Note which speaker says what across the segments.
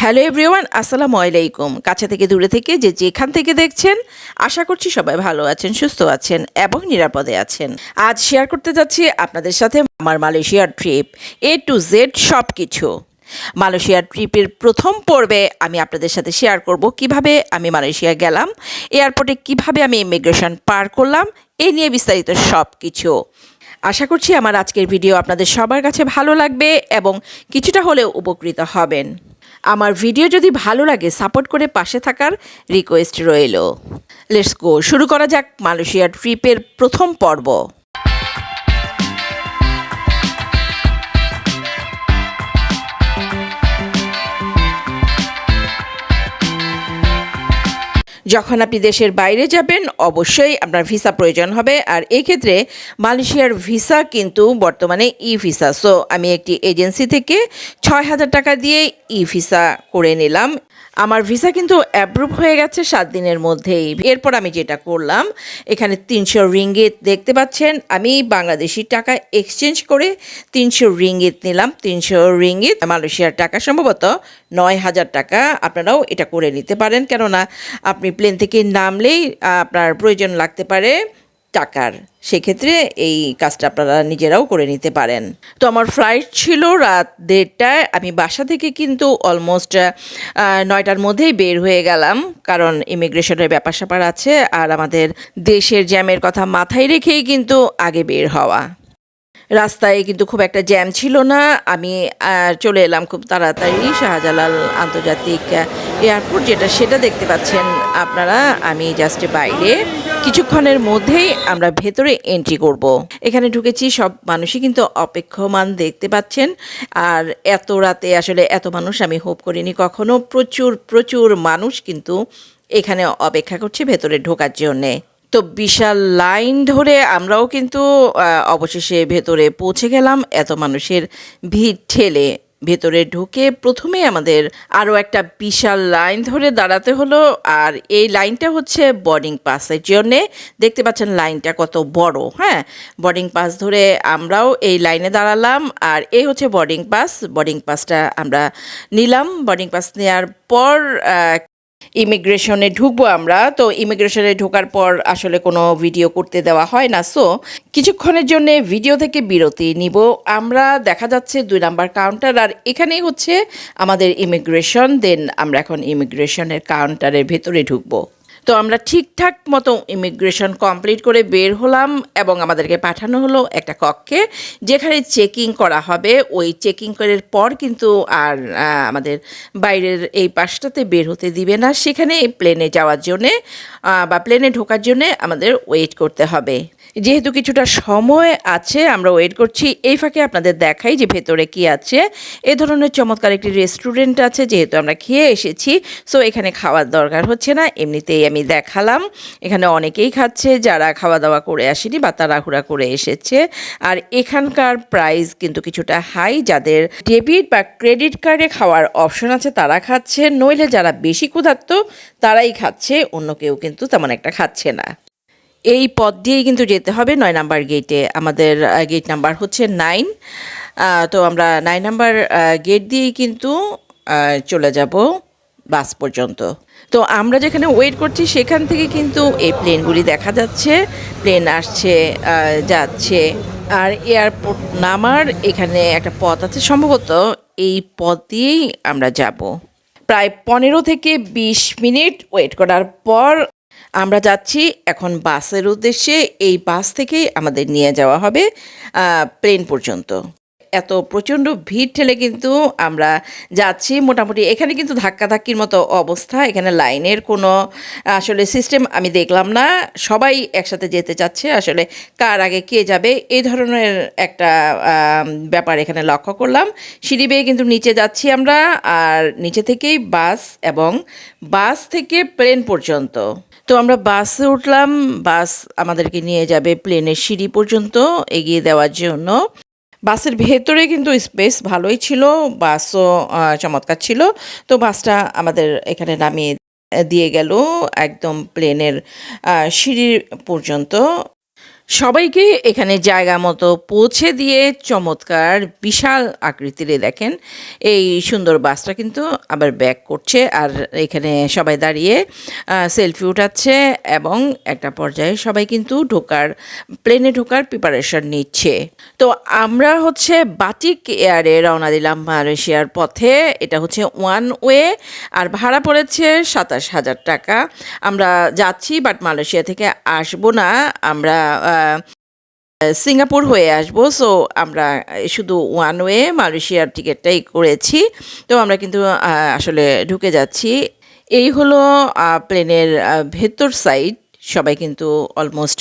Speaker 1: Hello everyone, আসসালামু আলাইকুম। কাছে থেকে দূরে থেকে যেখান থেকে দেখছেন, আশা করছি সবাই ভালো আছেন, সুস্থ আছেন এবং নিরাপদে আছেন। আজ শেয়ার করতে যাচ্ছি আপনাদের সাথে আমার মালয়েশিয়ার ট্রিপ, এ টু জেড সব কিছু। মালয়েশিয়ার ট্রিপের প্রথম পর্বে আমি আপনাদের সাথে শেয়ার করব কিভাবে আমি মালয়েশিয়া গেলাম, এয়ারপোর্টে কিভাবে আমি ইমিগ্রেশন পার করলাম, এই নিয়ে বিস্তারিত সব কিছু। আশা করছি আমার আজকের ভিডিও আপনাদের সবার কাছে ভালো লাগবে এবং কিছুটা হলেও উপকৃত হবেন। আমার ভিডিও যদি ভালো লাগে সাপোর্ট করে পাশে থাকার রিকোয়েস্ট রইল। লেটস গো, শুরু করা যাক মালয়েশিয়ার ট্রিপের প্রথম পর্ব। যখন আপনি দেশের বাইরে যাবেন অবশ্যই আপনার ভিসা প্রয়োজন হবে, আর এই ক্ষেত্রে মালয়েশিয়ার ভিসা কিন্তু বর্তমানে ই ভিসা। সো আমি একটি এজেন্সি থেকে ৬,০০০ টাকা দিয়ে ই ভিসা করে নিলাম। আমার ভিসা কিন্তু অ্যাপ্রুভ হয়ে গেছে ৭ দিনের মধ্যেই। এরপর আমি যেটা করলাম, এখানে ৩০০ রিঙ্গিত দেখতে পাচ্ছেন, আমি বাংলাদেশি টাকা এক্সচেঞ্জ করে ৩০০ রিঙ্গিত নিলাম। ৩০০ রিঙ্গিত মালয়েশিয়ার টাকা সম্ভবত ৯,০০০ টাকা। আপনারাও এটা করে নিতে পারেন, কেননা আপনি প্লেন থেকে নামলেই আপনার প্রয়োজন লাগতে পারে টাকার। সেক্ষেত্রে এই কাজটা আপনারা নিজেরাও করে নিতে পারেন। তো আমার ফ্লাইট ছিল রাত ১:৩০টায়। আমি বাসা থেকে কিন্তু অলমোস্ট ৯টার মধ্যেই বের হয়ে গেলাম, কারণ ইমিগ্রেশনের ব্যাপার স্যাপার আছে আর আমাদের দেশের জ্যামের কথা মাথায় রেখেই কিন্তু আগে বের হওয়া। রাস্তায় কিন্তু খুব একটা জ্যাম ছিল না। আমি চলে এলাম খুব তাড়াতাড়ি শাহজালাল আন্তর্জাতিক এয়ারপোর্ট, সেটা দেখতে পাচ্ছেন আপনারা। আমি জাস্ট বাইরে, কিছুক্ষণের মধ্যেই আমরা ভেতরে এন্ট্রি করব। এখানে ঢুকেছি, সব মানুষই কিন্তু অপেক্ষমান দেখতে পাচ্ছেন। আর এত রাতে আসলে এত মানুষ আমি হোপ করিনি কখনো। প্রচুর প্রচুর মানুষ কিন্তু এখানে অপেক্ষা করছে ভেতরে ঢোকার জন্যে। তো বিশাল লাইন ধরে আমরাও কিন্তু অবশেষে ভেতরে পৌঁছে গেলাম। এত মানুষের ভিড় ঠেলে ভেতরে ঢুকে প্রথমে আমাদের আরও একটা বিশাল লাইন ধরে দাঁড়াতে হলো। আর এই লাইনটা হচ্ছে বোর্ডিং পাসের জন্যে। দেখতে পাচ্ছেন লাইনটা কত বড়। হ্যাঁ, বোর্ডিং পাস ধরে আমরাও এই লাইনে দাঁড়ালাম। আর এই হচ্ছে বোর্ডিং পাস। বোর্ডিং পাসটা আমরা নিলাম। বোর্ডিং পাস নেওয়ার পর ইমিগ্রেশনে ঢুকবো আমরা। তো ইমিগ্রেশনে ঢোকার পর আসলে কোনো ভিডিও করতে দেওয়া হয় না। সো কিছুক্ষণের জন্য ভিডিও থেকে বিরতি নিব আমরা। দেখা যাচ্ছে ২ নাম্বার কাউন্টার, আর এখানেই হচ্ছে আমাদের ইমিগ্রেশন। দেন আমরা এখন ইমিগ্রেশনের কাউন্টারের ভেতরে ঢুকবো। তো আমরা ঠিকঠাক মতো ইমিগ্রেশন কমপ্লিট করে বের হলাম এবং আমাদেরকে পাঠানো হলো একটা কক্ষে, যেখানে চেকিং করা হবে। ওই চেকিং করার পর কিন্তু আর আমাদের বাইরের এই পাশটাতে বের হতে দিবে না। সেখানে প্লেনে যাওয়ার জন্যে বা প্লেনে ঢোকার জন্যে আমাদের ওয়েট করতে হবে। যেহেতু কিছুটা সময় আছে, আমরা ওয়েট করছি। এই ফাঁকে আপনাদের দেখাই যে ভেতরে কি আছে। এ ধরনের চমৎকার একটি রেস্টুরেন্ট আছে, যেহেতু আমরা খেয়ে এসেছি সো এখানে খাওয়ার দরকার হচ্ছে না, এমনিতেই আমি দেখালাম। এখানে অনেকেই খাচ্ছে যারা খাওয়া দাওয়া করে আসেনি বা তাড়াহুড়া করে এসেছে। আর এখানকার প্রাইস কিন্তু কিছুটা হাই। যাদের ডেবিট বা ক্রেডিট কার্ডে খাওয়ার অপশন আছে তারা খাচ্ছে, নইলে যারা বেশি ক্ষুধার্ত তারাই খাচ্ছে, অন্য কেউ কিন্তু তেমন একটা খাচ্ছে না। এই পথ দিয়েই কিন্তু যেতে হবে ৯ নাম্বার গেটে। আমাদের গেট নাম্বার হচ্ছে ৯। তো আমরা ৯ নাম্বার গেট দিয়েই কিন্তু চলে যাব বাস পর্যন্ত। তো আমরা যেখানে ওয়েট করছি সেখান থেকে কিন্তু এই প্লেনগুলি দেখা যাচ্ছে। প্লেন আসছে, যাচ্ছে। আর এয়ারপোর্ট নামার এখানে একটা পথ আছে, সম্ভবত এই পথ দিয়েই আমরা যাব। প্রায় ১৫ থেকে ২০ মিনিট ওয়েট করার পর আমরা যাচ্ছি এখন বাসের উদ্দেশ্যে। এই বাস থেকেই আমাদের নিয়ে যাওয়া হবে প্লেন পর্যন্ত। এত প্রচণ্ড ভিড় ঠেলে কিন্তু আমরা যাচ্ছি। মোটামুটি এখানে কিন্তু ধাক্কাধাক্কির মতো অবস্থা। এখানে লাইনের কোনো আসলে সিস্টেম আমি দেখলাম না। সবাই একসাথে যেতে চাচ্ছে, আসলে কার আগে কে যাবে এই ধরনের একটা ব্যাপার এখানে লক্ষ্য করলাম। সিঁড়ি বেয়ে কিন্তু নিচে যাচ্ছি আমরা, আর নিচে থেকেই বাস এবং বাস থেকে প্লেন পর্যন্ত। তো আমরা বাসে উঠলাম। বাস আমাদেরকে নিয়ে যাবে প্লেনের সিঁড়ি পর্যন্ত এগিয়ে দেওয়ার জন্য। বাসের ভেতরে কিন্তু স্পেস ভালোই ছিল, বাসও চমৎকার ছিল। তো বাসটা আমাদের এখানে নামিয়ে দিয়ে গেল একদম প্লেনের সিঁড়ি পর্যন্ত। সবাইকে এখানে জায়গা মতো পৌঁছে দিয়ে চমৎকার বিশাল আকৃতির দেখেন এই সুন্দর বাসটা কিন্তু আবার ব্যাক করছে আর এখানে সবাই দাঁড়িয়ে সেলফি উঠাচ্ছে এবং একটা পর্যায়ে সবাই কিন্তু প্লেনে ঢোকার প্রিপারেশন নিচ্ছে। তো আমরা হচ্ছে বাটিক এয়ারে রওনা দিলাম মালয়েশিয়ার পথে। এটা হচ্ছে ওয়ান ওয়ে আর ভাড়া পড়েছে ২৭,০০০ টাকা। আমরা যাচ্ছি বাট মালয়েশিয়া থেকে আসবো না, আমরা সিঙ্গাপুর হয়ে আসবো। সো আমরা শুধু ওয়ান ওয়ে মালয়েশিয়ার টিকিটটাই করেছি। তো আমরা কিন্তু আসলে ঢুকে যাচ্ছি। এই হলো প্লেনের ভেতর সাইড। সবাই কিন্তু অলমোস্ট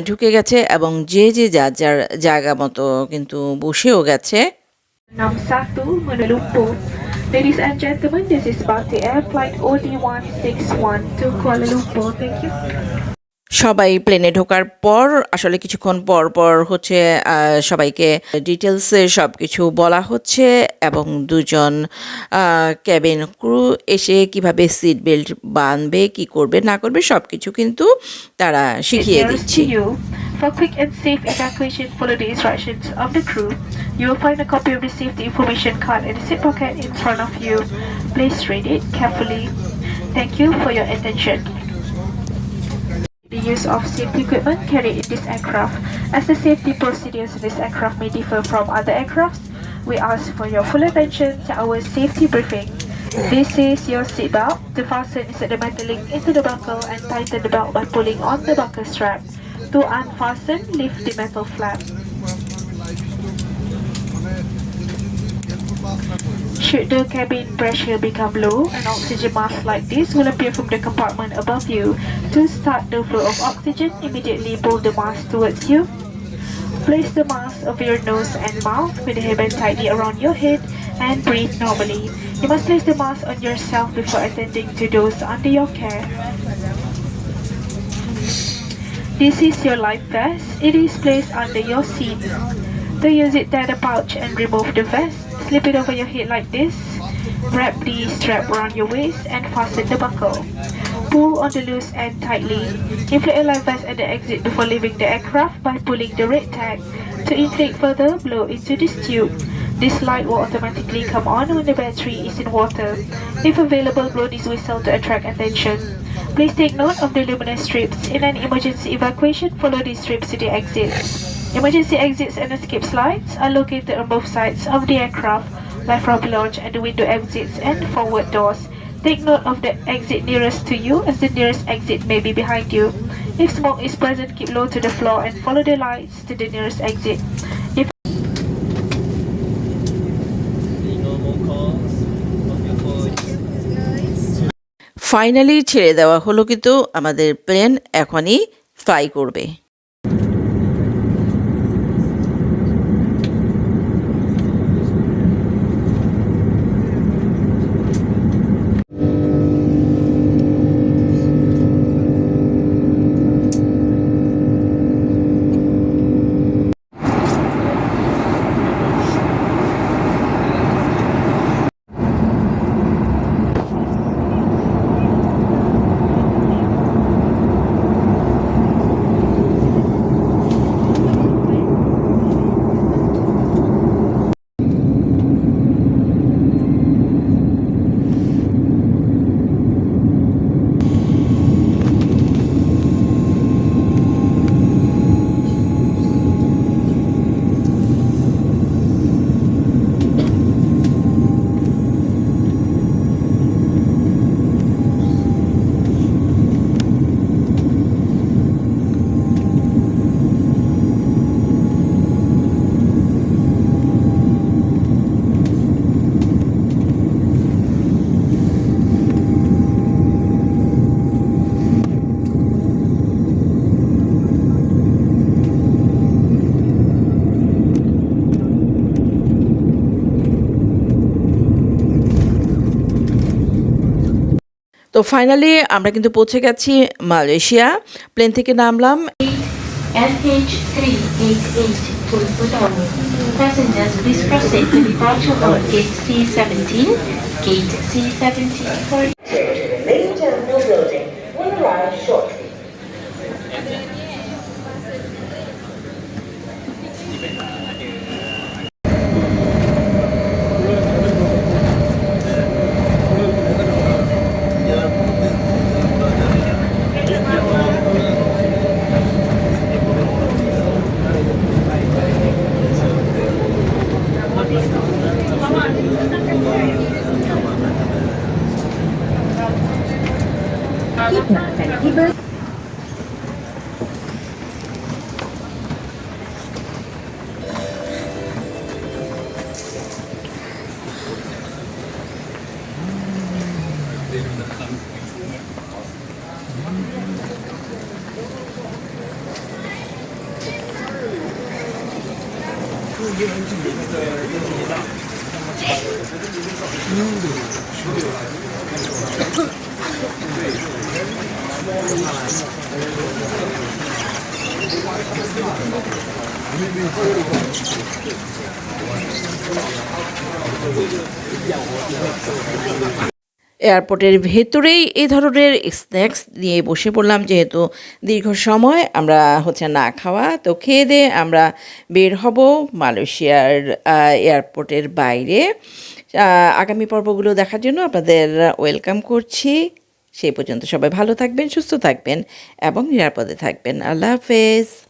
Speaker 1: ঢুকে গেছে এবং যে যার যার জায়গা মতো কিন্তু বসেও গেছে।
Speaker 2: 61 menuju Lumpur. Ladies and gentlemen, this is Batik Air Flight OD161 to Kuala Lumpur. Thank you.
Speaker 1: সবাই প্লেনে ঢোকার পর আসলে কিছুক্ষণ পর পর হচ্ছে সবাইকে ডিটেলসে সব কিছু বলা হচ্ছে এবং দুজন ক্যাবিন ক্রু এসে কিভাবে সিট বেল্ট বাঁধবে, কি করবে না করবে সব কিছু কিন্তু তারা শিখিয়ে দিচ্ছে।
Speaker 2: For quick and safe evacuation, follow the instructions of the crew. You will find a copy of the safety information card in the seat pocket in front of you. Please read it carefully. Thank you for your attention. The use of safety equipment carried in this aircraft. As the safety procedures in this aircraft may differ from other aircrafts, we ask for your full attention to our safety briefing. This is your seatbelt. To fasten, insert the metal link into the buckle and tighten the belt by pulling on the buckle strap. To unfasten, lift the metal flap. Should the cabin pressure become low, an oxygen mask like this will appear from the compartment above you. To start the flow of oxygen, immediately pull the mask towards you. Place the mask over your nose and mouth with the hairband tightly around your head and breathe normally. You must place the mask on yourself before attending to those under your care. This is your life vest. It is placed under your seat. To use it, tie the pouch and remove the vest. Slip it over your head like this. Wrap the strap around your waist and fasten the buckle. Pull on the loose end tightly. Inflate a life vest at the exit before leaving the aircraft by pulling the red tag. To inflate further, blow into this tube. This light will automatically come on when the battery is in water. If available, blow this whistle to attract attention. Please take note of the luminous strips. In an emergency evacuation, follow these strips to the exit. Emergency exits and escape slides are located on both sides of the aircraft, life raft lounge and the window exits and forward doors. Take note of the exit nearest to you as the nearest exit may be behind you. If smoke is present, keep low to the floor and follow the lights to the nearest exit. If
Speaker 1: finally ছেড়ে দেওয়া হলো, কিন্তু আমাদের plane এখনই fly করবে। তো finally আমরা কিন্তু পৌঁছে গেছি মালয়েশিয়া। প্লেন থেকে নামলাম।
Speaker 3: MH388 to Pudong. Passengers, please proceed to departure on gate C17. Gate C17 for
Speaker 4: to the main terminal building will arrive shortly.
Speaker 1: এয়ারপোর্টের ভেতরেই এই ধরনের স্ন্যাক্স নিয়ে বসে পড়লাম, যেহেতু দীর্ঘ সময় আমরা না খাওয়া, তো খেয়ে দিয়ে আমরা বের হব মালয়েশিয়ার এয়ারপোর্টের বাইরে। আগামী পর্বগুলো দেখার জন্য আপনাদের ওয়েলকাম করছি। সেই পর্যন্ত সবাই ভালো থাকবেন, সুস্থ থাকবেন এবং নিরাপদে থাকবেন। আল্লাহ হাফেজ।